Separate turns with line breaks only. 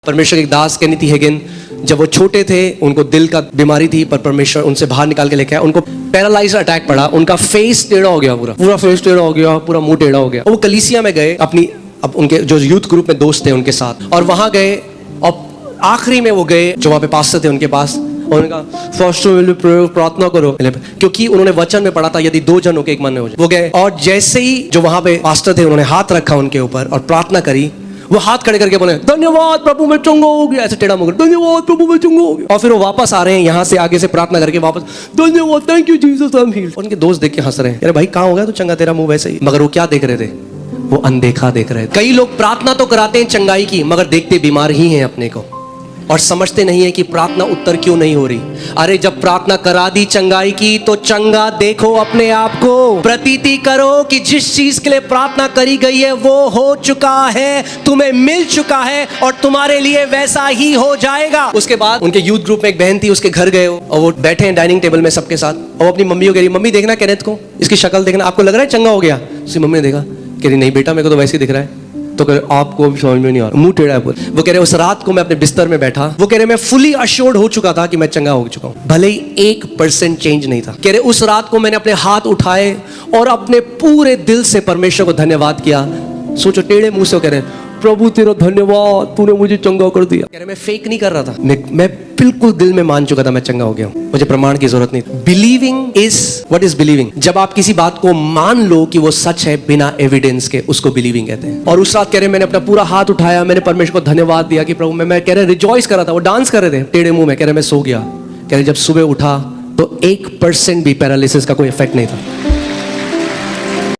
परमेश्वर के एक दास केनेथ हेगिन, जब वो छोटे थे उनको दिल का बीमारी थी, पर परमेश्वर उनसे बाहर निकाल के लेके आया। उनको पैरालाइज अटैक पड़ा, उनका फेस टेढ़ा हो गया, पूरा फेस टेढ़ा हो गया, पूरा मुंह टेढ़ा हो गया। वो कलीसिया में गए अब उनके जो यूथ ग्रुप में दोस्त थे उनके साथ, और वहां गए और आखिरी में वो गए जो वहां पे पास्टर थे उनके पास, और उन्होंने कहा फास्टर प्रार्थना करो, क्योंकि उन्होंने वचन में पढ़ा था यदि दो जन होके एक मन में हो जाए। वो गए और जैसे ही जो वहां पे पास्टर थे उन्होंने हाथ रखा उनके ऊपर और प्रार्थना करी, वो हाथ खड़े करके बोले धन्यवाद प्रभु मैं चंगा हो गया, ऐसे टेढ़ा मुंह, धन्यवाद प्रभु मैं चंगा हो गया। और फिर वो वापस आ रहे हैं यहाँ से आगे से प्रार्थना करके वापस, धन्यवाद thank you Jesus I am heeled. उनके दोस्त देख के हंस रहे हैं, अरे भाई कहाँ हो गया तू चंगा, तेरा मुंह वैसे ही। मगर वो क्या देख रहे थे? वो अनदेखा देख रहे थे। कई लोग प्रार्थना तो कराते हैं चंगाई की, मगर देखते बीमार ही हैं अपने को, और समझते नहीं है कि प्रार्थना उत्तर क्यों नहीं हो रही। अरे जब प्रार्थना करा दी चंगाई की तो चंगा देखो अपने आप को, प्रतीति करो कि जिस चीज के लिए प्रार्थना करी गई है वो हो चुका है, तुम्हें मिल चुका है और तुम्हारे लिए वैसा ही हो जाएगा। उसके बाद उनके यूथ ग्रुप में एक बहन थी, उसके घर गए और वो बैठे हैं डाइनिंग टेबल में सबके साथ, और अपनी मम्मी को कह रही, मम्मी देखना केनेथ को, इसकी शक्ल देखना, आपको लग रहा है चंगा हो गया? उसकी मम्मी ने देखा, कह रही नहीं बेटा मेरे को तो वैसे ही दिख रहा है। तो कह रहे आपको भी समझ में नहीं आ रहा, मुंह टेढ़ा है पूरा। वो कह रहे उस रात को मैं अपने बिस्तर में बैठा, वो कह रहे मैं फुली अश्योर्ड हो चुका था कि मैं चंगा हो चुका हूं, भले ही 1% चेंज नहीं था। कह रहे उस रात को मैंने अपने हाथ उठाए और अपने पूरे दिल से परमेश्वर को धन्यवाद किया। सोचो टेढ़े मुंह से कह रहे प्रभु तेरा धन्यवाद, तूने मुझे चंगा कर दिया। कह रहे मैं फेक नहीं कर रहा था, मैं बिल्कुल दिल में मान चुका था मैं चंगा हो गया हूं, मुझे प्रमाण की जरूरत नहीं। Believing is what is believing? जब आप किसी बात को मान लो कि वो सच है बिना एविडेंस के, उसको बिलीविंग कहते हैं। और उस रात कह रहे मैंने अपना पूरा हाथ उठाया, मैंने परमेश्वर को धन्यवाद दिया कि प्रभु मैं कह रहे रिजॉइस कर रहा था। वो डांस कर रहे थे टेढ़े मुंह में, कह रहे मैं सो गया। कह रहे जब सुबह उठा तो 1% भी पैरालिसिस का कोई इफेक्ट नहीं था।